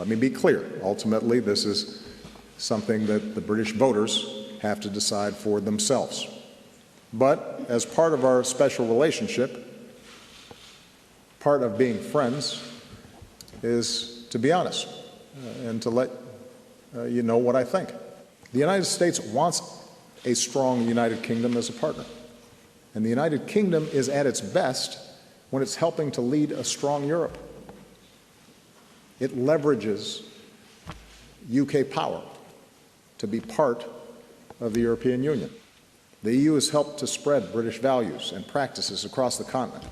Let me be clear. Ultimately, this is something that the British voters have to decide for themselves. But as part of our special relationship, part of being friends is to be honest and to let you know what I think. The United States wants a strong United Kingdom as a partner. And the United Kingdom is at its best when it's helping to lead a strong Europe. It leverages UK power to be part of the European Union. The EU has helped to spread British values and practices across the continent.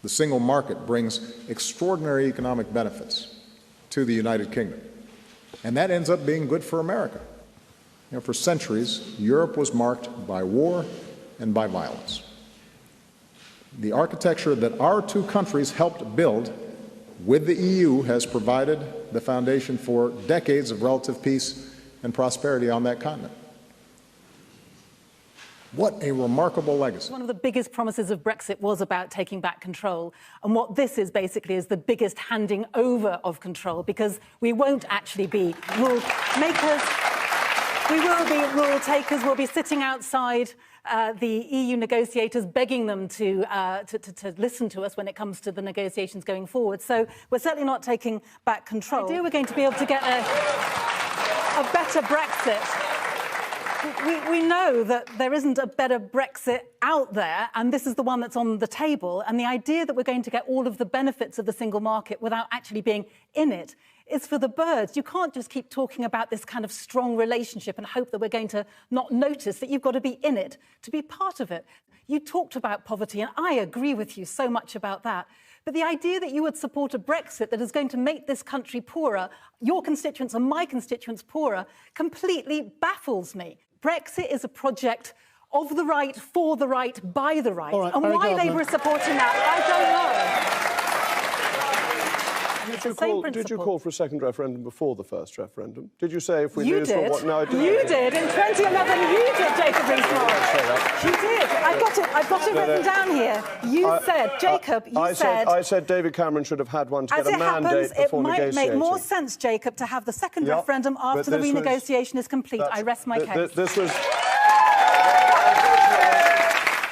The single market brings extraordinary economic benefits to the United Kingdom. And that ends up being good for America. You know, for centuries, Europe was marked by war and by violence. The architecture that our two countries helped build with the EU has provided the foundation for decades of relative peace and prosperity on that continent. What a remarkable legacy. One of the biggest promises of Brexit was about taking back control. And what this is basically is the biggest handing over of control, because we won't actually be rule makers. We will be rule takers. We'll be sitting outside the EU negotiators, begging them to listen to us when it comes to the negotiations going forward. So we're certainly not taking back control. I do. We're going to be able to get a better Brexit. We know that there isn't a better Brexit out there, and this is the one that's on the table. And the idea that we're going to get all of the benefits of the single market without actually being in it is for the birds. You can't just keep talking about this kind of strong relationship and hope that we're going to not notice that you've got to be in it to be part of it. You talked about poverty, and I agree with you so much about that. But the idea that you would support a Brexit that is going to make this country poorer, your constituents and my constituents poorer, completely baffles me. Brexit is a project of the right, for the right, by the right. Right, and why Labour is supporting that, I don't know. Did you call for a second referendum before the first referendum? Did you say if we lose... You did. What? No, I didn't. You did. In 2011, you did, Jacob Rees-Mogg. You did. I've got it written down here. You said, Jacob, you said... I said David Cameron should have had one to get a mandate before negotiating. It might make more sense, Jacob, to have the second referendum after the renegotiation is complete. I rest my case. This was...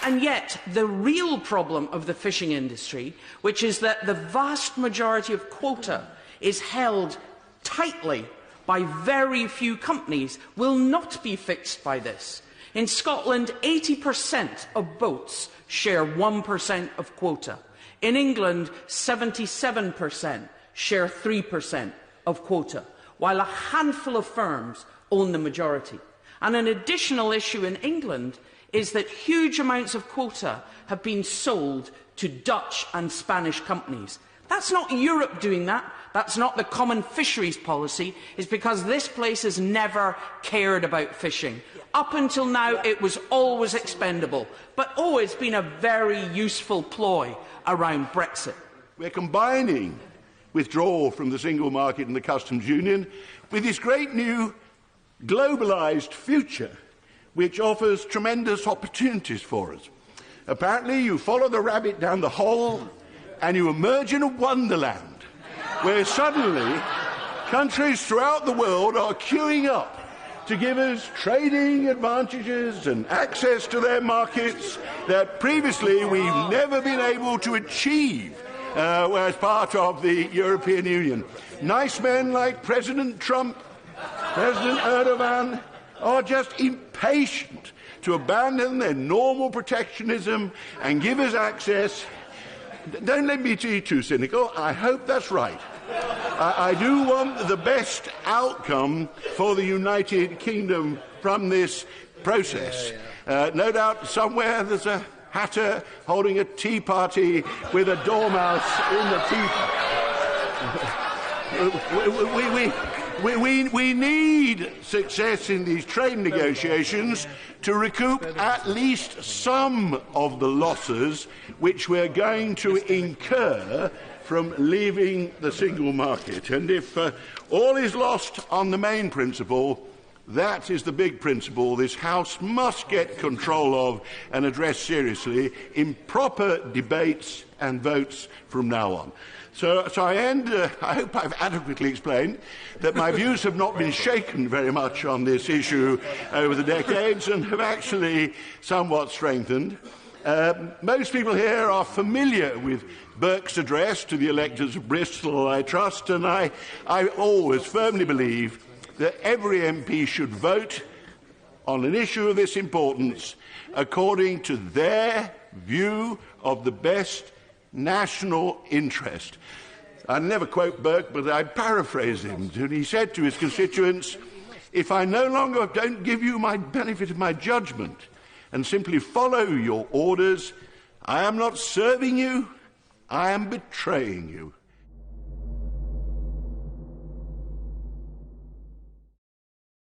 And yet, the real problem of the fishing industry, which is that the vast majority of quota is held tightly by very few companies, will not be fixed by this. In Scotland, 80% of boats share 1% of quota. In England, 77% share 3% of quota, while a handful of firms own the majority. And an additional issue in England is that huge amounts of quota have been sold to Dutch and Spanish companies. That's not Europe doing that. That's not the common fisheries policy. It's because this place has never cared about fishing. Up until now, it was always expendable, but always been a very useful ploy around Brexit. We're combining withdrawal from the single market and the customs union with this great new globalised future which offers tremendous opportunities for us. Apparently, you follow the rabbit down the hole and you emerge in a wonderland where suddenly countries throughout the world are queuing up to give us trading advantages and access to their markets that previously we've never been able to achieve as part of the European Union. Nice men like President Trump, President Erdogan, are just impatient to abandon their normal protectionism and give us access. Don't let me be too cynical. I hope that's right. I do want the best outcome for the United Kingdom from this process. No doubt somewhere there's a hatter holding a tea party with a dormouse in the teapot. We need success in these trade negotiations to recoup at least some of the losses which we're going to incur from leaving the single market. And if all is lost on the main principle, That is the big principle this House must get control of and address seriously in proper debates and votes from now on. So I end, I hope I've adequately explained that my views have not been shaken very much on this issue over the decades and have actually somewhat strengthened. Most people here are familiar with Burke's address to the electors of Bristol, I trust, and I always firmly believe that every MP should vote on an issue of this importance according to their view of the best national interest. I never quote Burke, but I paraphrase him. And he said to his constituents, "If I no longer don't give you my benefit of my judgment and simply follow your orders, I am not serving you, I am betraying you."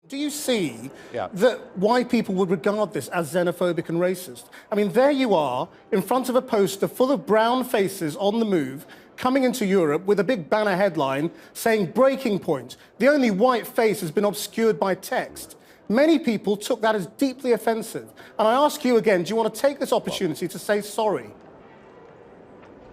Do you see that why people would regard this as xenophobic and racist? I mean, there you are, in front of a poster full of brown faces on the move, coming into Europe with a big banner headline saying breaking point. The only white face has been obscured by text. Many people took that as deeply offensive. And I ask you again, do you want to take this opportunity to say sorry?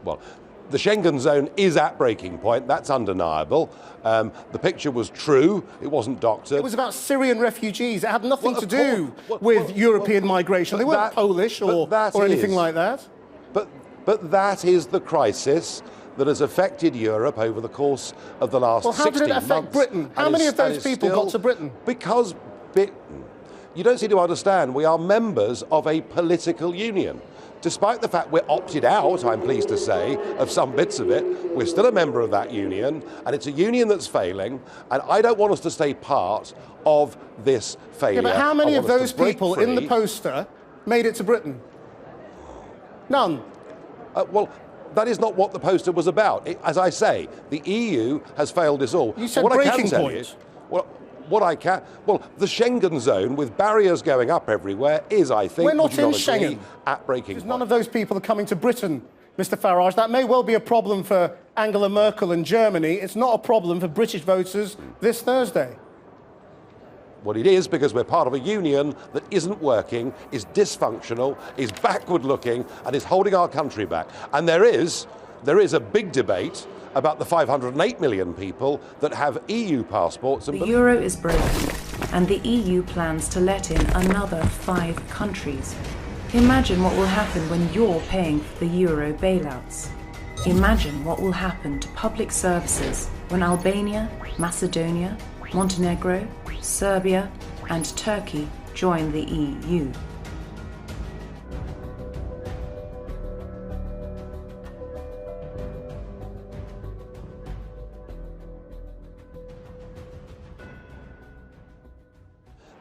Well, the Schengen zone is at breaking point. That's undeniable. The picture was true. It wasn't doctored. It was about Syrian refugees. It had nothing to do with European migration. They weren't Polish or anything like that. But that is the crisis that has affected Europe over the course of the last 16 months. Well, how did it affect Britain? How many of those people got to Britain? Because you don't seem to understand, we are members of a political union. Despite the fact we're opted out, I'm pleased to say, of some bits of it, we're still a member of that union, and it's a union that's failing, and I don't want us to stay part of this failure. Yeah, but how many of those people in the poster made it to Britain? None. Well, that is not what the poster was about. As I say, the EU has failed us all. You said breaking point. Well, the Schengen zone, with barriers going up everywhere, is, I think, we're not in Schengen. At breaking point. None of those people are coming to Britain, Mr. Farage. That may well be a problem for Angela Merkel and Germany. It's not a problem for British voters this Thursday. Well, it is, because we're part of a union that isn't working, is dysfunctional, is backward-looking, and is holding our country back. And there is a big debate about the 508 million people that have EU passports. The euro is broken, and the EU plans to let in another 5 countries. Imagine what will happen when you're paying for the euro bailouts. Imagine what will happen to public services when Albania, Macedonia, Montenegro, Serbia, and Turkey join the EU.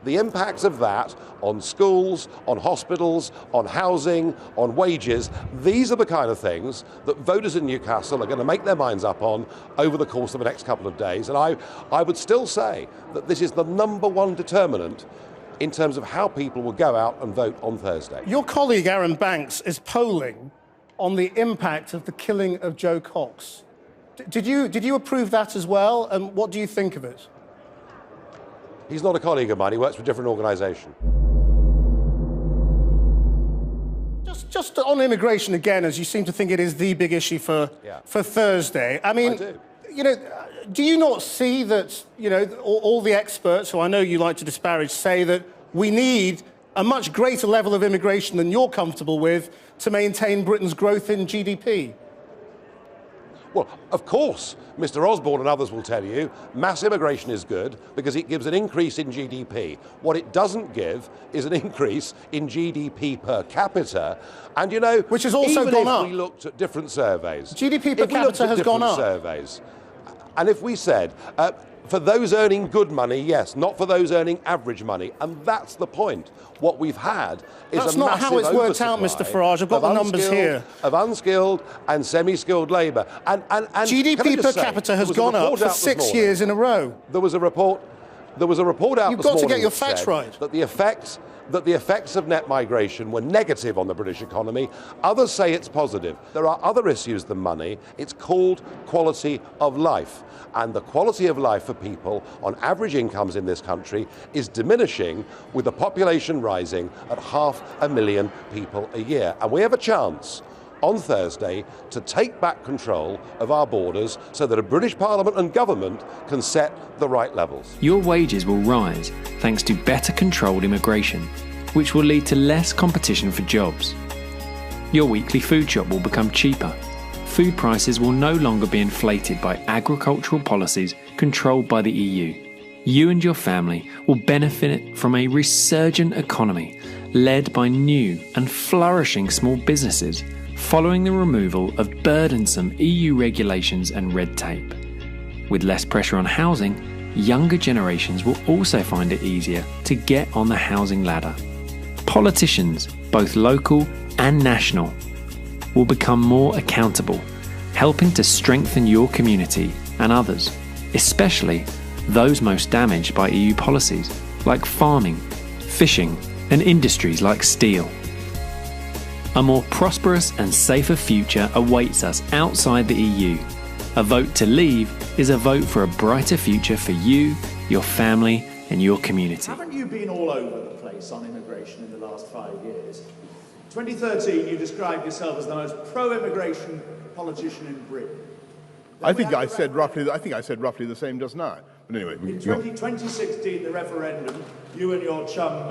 The impacts of that on schools, on hospitals, on housing, on wages, these are the kind of things that voters in Newcastle are going to make their minds up on over the course of the next couple of days. And I would still say that this is the #1 determinant in terms of how people will go out and vote on Thursday. Your colleague Aaron Banks is polling on the impact of the killing of Joe Cox. Did you approve that as well? And what do you think of it? He's not a colleague of mine. He works for a different organisation. Just on immigration again, as you seem to think it is the big issue for Thursday. I mean, do you not see that, all the experts, who I know you like to disparage, say that we need a much greater level of immigration than you're comfortable with to maintain Britain's growth in GDP? Well, of course, Mr. Osborne and others will tell you mass immigration is good because it gives an increase in GDP. What it doesn't give is an increase in GDP per capita. And, which has also gone up. If we looked at different surveys, GDP per capita has gone up. Surveys, and if we said, for those earning good money, yes, not for those earning average money. And that's the point. What we've had is that's a not how it's worked out, Mr. Farage. I've got the numbers here. Of unskilled and semi-skilled labour. And GDP per capita has gone up for 6 years in a row. There was a report out this morning. You've got to get your facts right. That the effects that the effects of net migration were negative on the British economy. Others say it's positive. There are other issues than money. It's called quality of life. And the quality of life for people on average incomes in this country is diminishing, with the population rising at 500,000 people a year. And we have a chance on Thursday to take back control of our borders so that a British Parliament and government can set the right levels. Your wages will rise thanks to better controlled immigration, which will lead to less competition for jobs. Your weekly food shop will become cheaper. Food prices will no longer be inflated by agricultural policies controlled by the EU. You and your family will benefit from a resurgent economy led by new and flourishing small businesses following the removal of burdensome EU regulations and red tape. With less pressure on housing, younger generations will also find it easier to get on the housing ladder. Politicians, both local and national, will become more accountable, helping to strengthen your community and others, especially those most damaged by EU policies like farming, fishing, and industries like steel. A more prosperous and safer future awaits us outside the EU. A vote to leave is a vote for a brighter future for you, your family, and your community. Haven't you been all over the place on immigration in the last 5 years? 2013, you described yourself as the most pro-immigration politician in Britain. I think I said roughly the same just now. But anyway, in 2016, the referendum, you and your chum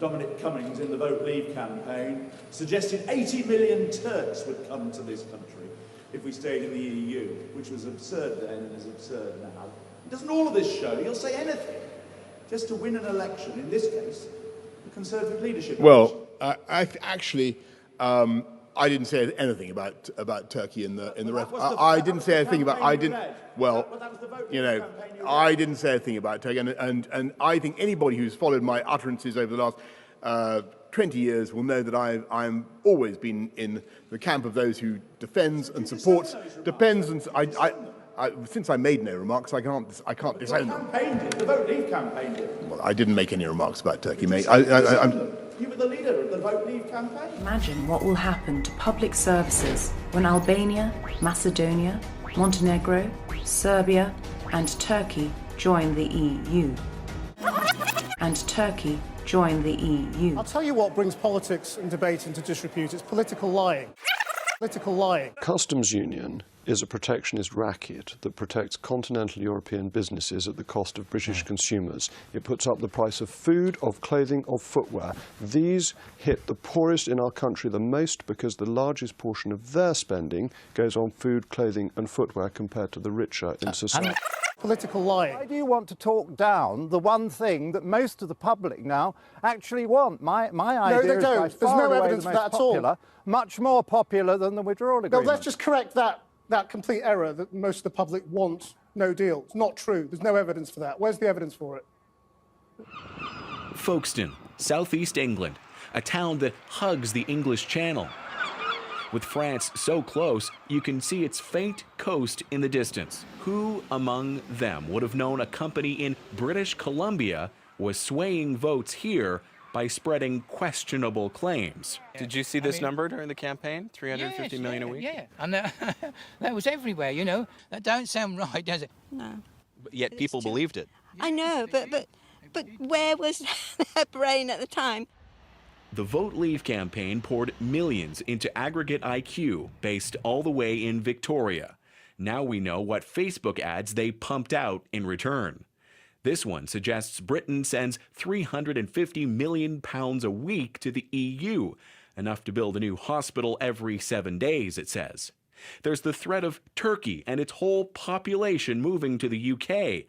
Dominic Cummings in the Vote Leave campaign suggested 80 million Turks would come to this country if we stayed in the EU, which was absurd then and is absurd now. Doesn't all of this show you'll say anything just to win an election, in this case, the Conservative leadership? Well, I didn't say anything about Turkey in the I didn't say anything about I didn't say anything about Turkey, and I think anybody who's followed my utterances over the last 20 years will know that I'm always been in the camp of those who defends and supports, depends, and since I made no remarks, I can't disown them. The Vote Leave campaign did. Well, I didn't make any remarks about Turkey, mate. You were the leader of the Vote Leave campaign. Imagine what will happen to public services when Albania, Macedonia, Montenegro, Serbia, and Turkey join the EU. I'll tell you what brings politics and debate into disrepute. It's political lying. Political lying. Customs union is a protectionist racket that protects continental European businesses at the cost of British consumers. It puts up the price of food, of clothing, of footwear. These hit the poorest in our country the most because the largest portion of their spending goes on food, clothing and footwear compared to the richer in society. Political lying. Why do you want to talk down the one thing that most of the public now actually want? My idea is by far away the most popular, much more popular than the withdrawal agreement. No, let's just correct that complete error that most of the public want no deal. It's not true. There's no evidence for that. Where's the evidence for it? Folkestone, southeast England, a town that hugs the English Channel. With France so close, you can see its faint coast in the distance. Who among them would have known a company in British Columbia was swaying votes here by spreading questionable claims? Did you see this number during the campaign? 350 million a week? Yeah, and that was everywhere, you know. That don't sound right, does it? No. But yet people believed it. I know, but where was their brain at the time? The Vote Leave campaign poured millions into aggregate IQ based all the way in Victoria. Now we know what Facebook ads they pumped out in return. This one suggests Britain sends £350 million a week to the EU, enough to build a new hospital every 7 days, it says. There's the threat of Turkey and its whole population moving to the UK,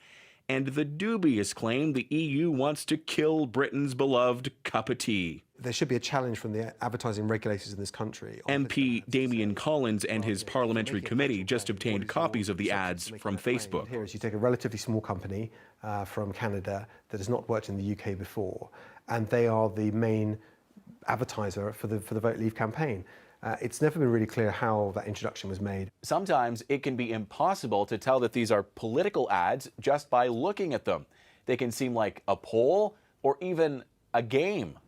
and the dubious claim the EU wants to kill Britain's beloved cup of tea. There should be a challenge from the advertising regulators in this country. MP Damien Collins and his parliamentary committee just obtained copies of the ads from Facebook. Here is you take a relatively small company from Canada that has not worked in the UK before, and they are the main advertiser for the Vote Leave campaign. It's never been really clear how that introduction was made. Sometimes it can be impossible to tell that these are political ads just by looking at them. They can seem like a poll or even a game.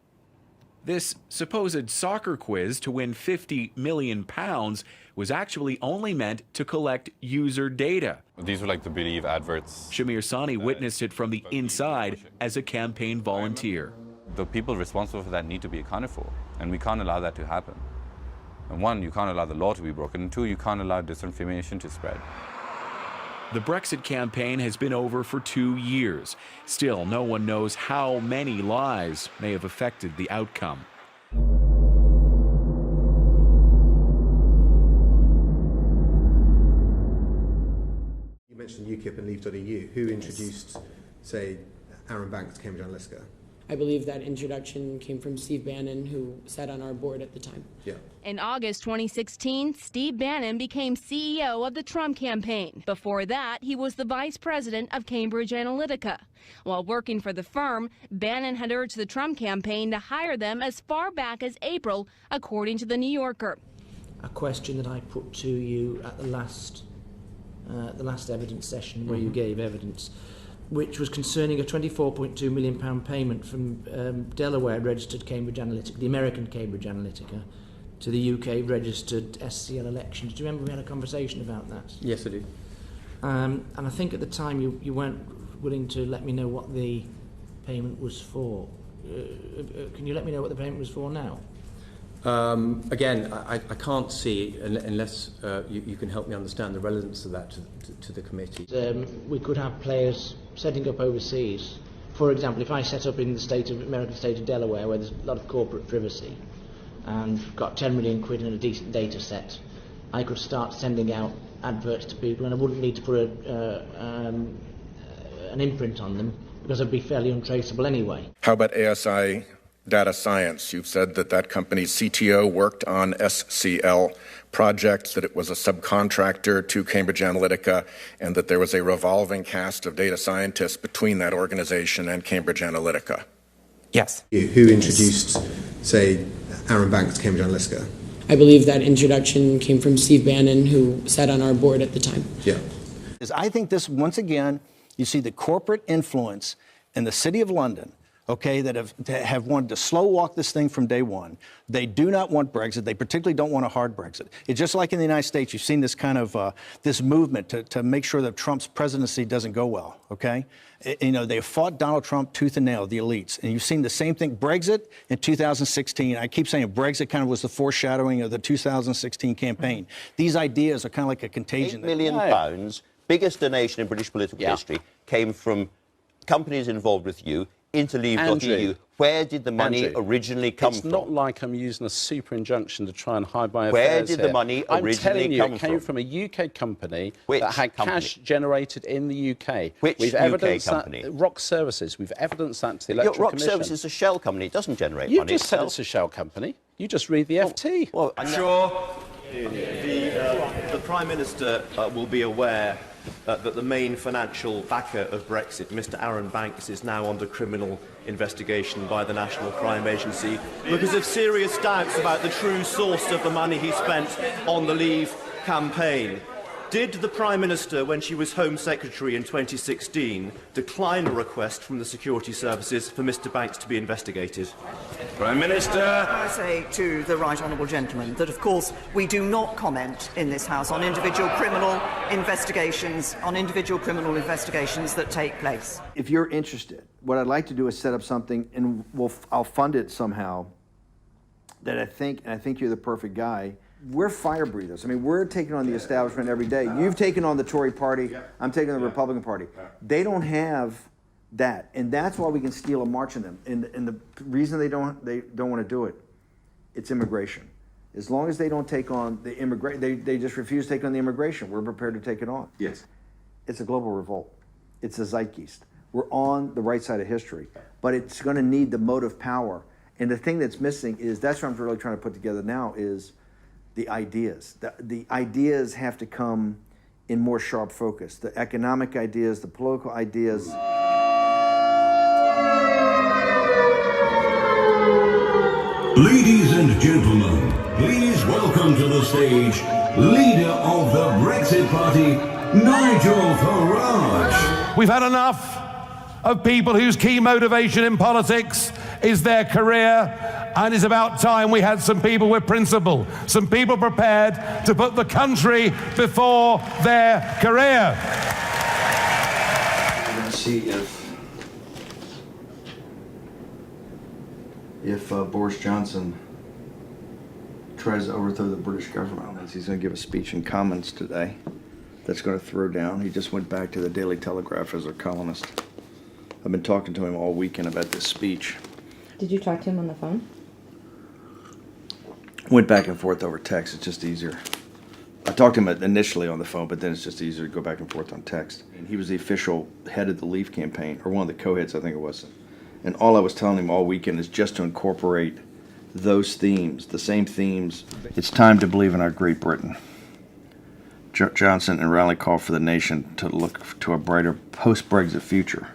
This supposed soccer quiz to win £50 million was actually only meant to collect user data. These were like the Believe adverts. Shamir Sani witnessed it from the inside as a campaign volunteer. The people responsible for that need to be accounted for, and we can't allow that to happen. And one, you can't allow the law to be broken, and two, you can't allow disinformation to spread. The Brexit campaign has been over for 2 years. Still, no one knows how many lies may have affected the outcome. You mentioned UKIP and Leave.eu. Who introduced, say, Aaron Banks to Cambridge Analytica? I believe that introduction came from Steve Bannon, who sat on our board at the time. Yeah. In August 2016, Steve Bannon became CEO of the Trump campaign. Before that, he was the vice president of Cambridge Analytica. While working for the firm, Bannon had urged the Trump campaign to hire them as far back as April, according to The New Yorker. A question that I put to you at the last evidence session where you gave evidence, which was concerning a £24.2 million payment from Delaware-registered Cambridge Analytica, the American Cambridge Analytica, to the UK-registered SCL Elections. Do you remember we had a conversation about that? Yes, I do. And I think at the time you weren't willing to let me know what the payment was for. Can you let me know what the payment was for now? Again, I can't see, unless you can help me understand the relevance of that to the committee. We could have players setting up overseas. For example, if I set up in the American state of Delaware, where there's a lot of corporate privacy, and got 10 million quid in a decent data set, I could start sending out adverts to people, and I wouldn't need to put an imprint on them, because it'd be fairly untraceable anyway. How about ASI Data Science? You've said that that company's CTO worked on SCL projects, that it was a subcontractor to Cambridge Analytica, and that there was a revolving cast of data scientists between that organization and Cambridge Analytica. Yes. Who introduced, say, Aaron Banks to Cambridge Analytica? I believe that introduction came from Steve Bannon, who sat on our board at the time. Yeah. I think this, once again, you see the corporate influence in the City of London, okay, that have wanted to slow walk this thing from day one. They do not want Brexit. They particularly don't want a hard Brexit. It's just like in the United States, you've seen this kind of, this movement to make sure that Trump's presidency doesn't go well, okay? They fought Donald Trump tooth and nail, the elites. And you've seen the same thing, Brexit in 2016. I keep saying Brexit kind of was the foreshadowing of the 2016 campaign. These ideas are kind of like a contagion. £8 million, biggest donation in British political history, came from companies involved with you, into Leave.eu. Where did the money originally come from? It's not like I'm using a super injunction to try and hide my affairs. Where did the money originally come from? I'm telling you, it came from a UK company that had cash generated in the UK. Which We've UK evidenced company? That, Rock Services. We've evidenced that to the Electoral Rock Commission. Services is a shell company. It doesn't generate You money just said itself. it's a shell company. You just read the FT. Well, I'm sure the Prime Minister will be aware that the main financial backer of Brexit, Mr Aaron Banks, is now under criminal investigation by the National Crime Agency because of serious doubts about the true source of the money he spent on the Leave campaign. Did the Prime Minister, when she was Home Secretary in 2016, decline a request from the security services for Mr Banks to be investigated? Prime Minister. I say to the right honourable gentleman that, of course, we do not comment in this House on individual criminal investigations that take place. If you're interested, what I'd like to do is set up something, and I'll fund it somehow, that I think you're the perfect guy. We're fire breathers. I mean, we're taking on the establishment every day. You've taken on the Tory party. I'm taking on the Republican Party. They don't have that, and that's why we can steal a march on them. And the reason they don't want to do it, it's immigration. As long as they don't take on the they just refuse to take on the immigration. We're prepared to take it on. Yes. It's a global revolt. It's a zeitgeist. We're on the right side of history, but it's going to need the motive power. And the thing that's missing is, that's what I'm really trying to put together now, is the ideas. The ideas have to come in more sharp focus. The economic ideas, the political ideas. Ladies and gentlemen, please welcome to the stage leader of the Brexit Party, Nigel Farage. We've had enough of people whose key motivation in politics is their career, and it's about time we had some people with principle, some people prepared to put the country before their career. We're going to see if Boris Johnson tries to overthrow the British government. He's going to give a speech in Commons today that's going to throw down. He just went back to the Daily Telegraph as a columnist. I've been talking to him all weekend about this speech. Did you talk to him on the phone? Went back and forth over text. It's just easier. I talked to him initially on the phone, but then it's just easier to go back and forth on text. And he was the official head of the Leave campaign, or one of the co-heads, I think it was. And all I was telling him all weekend is just to incorporate those themes, the same themes. It's time to believe in our Great Britain. Johnson and Rowley call for the nation to look to a brighter post-Brexit future.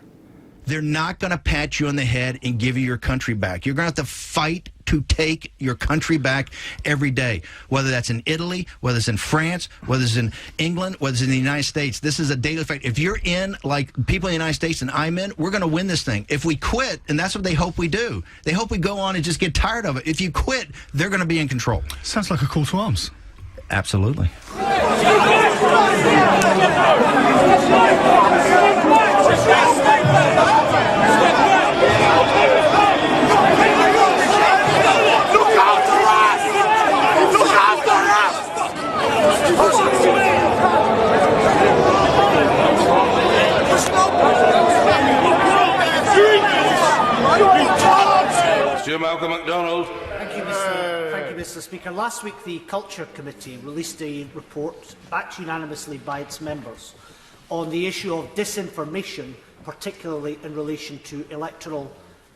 They're not going to pat you on the head and give you your country back. You're going to have to fight to take your country back every day, whether that's in Italy, whether it's in France, whether it's in England, whether it's in the United States. This is a daily fight. If you're in, like people in the United States and I'm in, we're going to win this thing. If we quit, and that's what they hope we do, they hope we go on and just get tired of it. If you quit, they're going to be in control. Sounds like a call to arms. Absolutely. Sir Malcolm MacDonald. Thank you, Mr. Speaker. Last week, the Culture Committee released a report, backed unanimously by its members, on the issue of disinformation, particularly in relation to electoral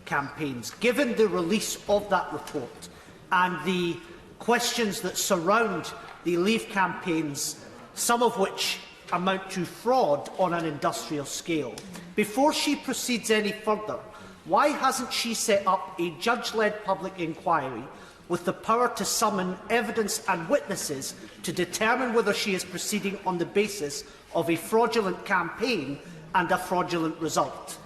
campaigns. Given the release of that report and the questions that surround the Leave campaigns, some of which amount to fraud on an industrial scale, before she proceeds any further, why hasn't she set up a judge-led public inquiry with the power to summon evidence and witnesses to determine whether she is proceeding on the basis of a fraudulent campaign and a fraudulent result?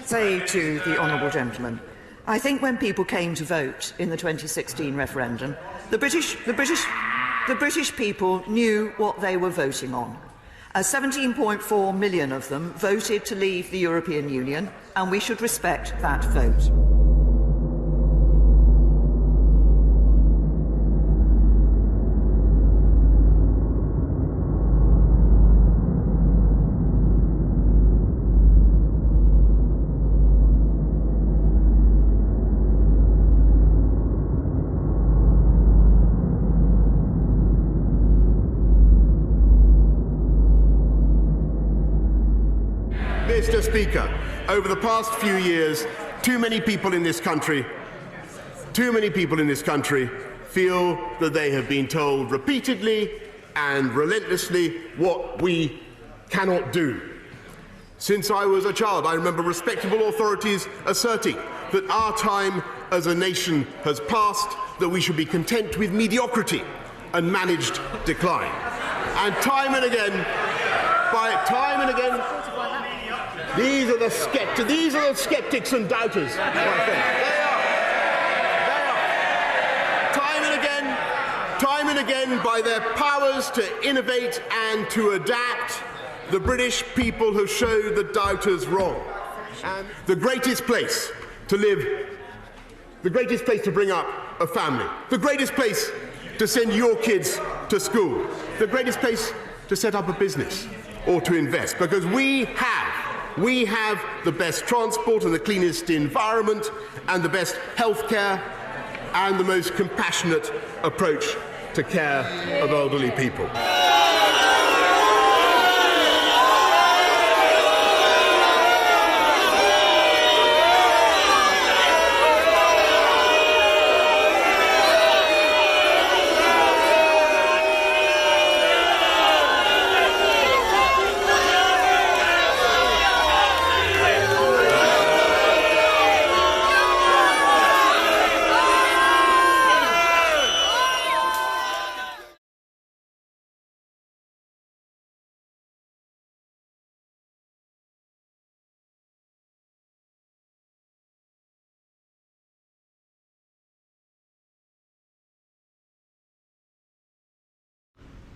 Say to the honourable gentleman, I think when people came to vote in the 2016 referendum, the British people knew what they were voting on. 17.4 million of them voted to leave the European Union, and we should respect that vote. Mr. Speaker, over the past few years, too many people in this country feel that they have been told repeatedly and relentlessly what we cannot do. Since I was a child, I remember respectable authorities asserting that our time as a nation has passed, that we should be content with mediocrity and managed decline. And time and again, these are the skeptics and doubters, my friend. They are. Time and again, by their powers to innovate and to adapt, the British people have showed the doubters wrong. And the greatest place to live, the greatest place to bring up a family, the greatest place to send your kids to school, the greatest place to set up a business or to invest, because we have the best transport and the cleanest environment and the best healthcare and the most compassionate approach to care of elderly people.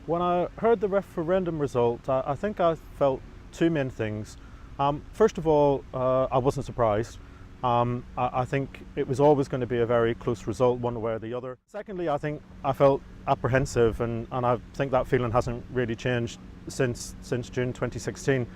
When I heard the referendum result, I think I felt two main things. First of all, I wasn't surprised. I think it was always going to be a very close result, one way or the other. Secondly, I think I felt apprehensive, and I think that feeling hasn't really changed since June 2016.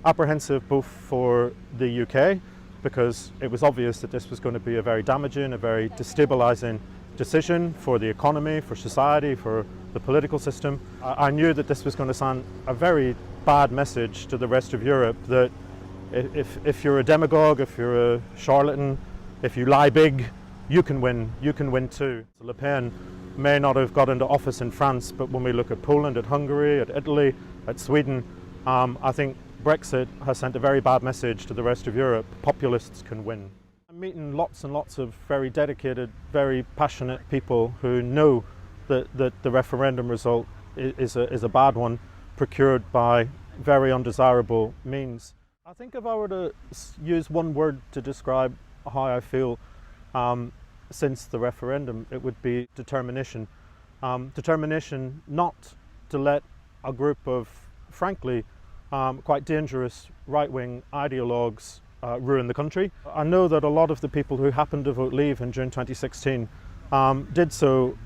Apprehensive both for the UK, because it was obvious that this was going to be a very damaging, a very destabilising decision for the economy, for society, for the political system. I knew that this was going to send a very bad message to the rest of Europe that if you're a demagogue, if you're a charlatan, if you lie big, you can win too. Le Pen may not have got into office in France, but when we look at Poland, at Hungary, at Italy, at Sweden, I think Brexit has sent a very bad message to the rest of Europe. Populists can win. I'm meeting lots and lots of very dedicated, very passionate people who know that the referendum result is a bad one, procured by very undesirable means. I think if I were to use one word to describe how I feel since the referendum, it would be determination. Determination not to let a group of, frankly, quite dangerous right-wing ideologues ruin the country. I know that a lot of the people who happened to vote Leave in June 2016 did so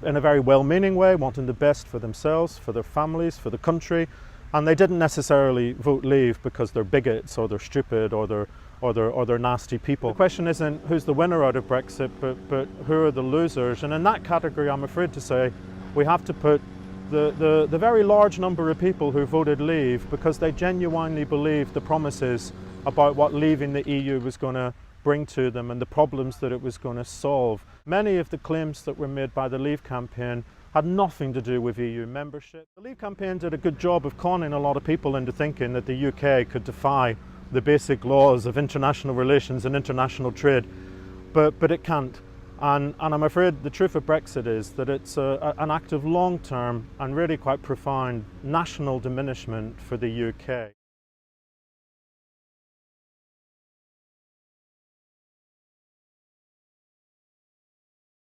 in a very well-meaning way, wanting the best for themselves, for their families, for the country, and they didn't necessarily vote Leave because they're bigots or they're stupid or they're nasty people. The question isn't who's the winner out of Brexit, but who are the losers, and in that category I'm afraid to say we have to put the very large number of people who voted Leave because they genuinely believed the promises about what leaving the EU was going to bring to them and the problems that it was going to solve. Many of the claims that were made by the Leave campaign had nothing to do with EU membership. The Leave campaign did a good job of conning a lot of people into thinking that the UK could defy the basic laws of international relations and international trade, but it can't. And I'm afraid the truth of Brexit is that it's an act of long-term and really quite profound national diminishment for the UK.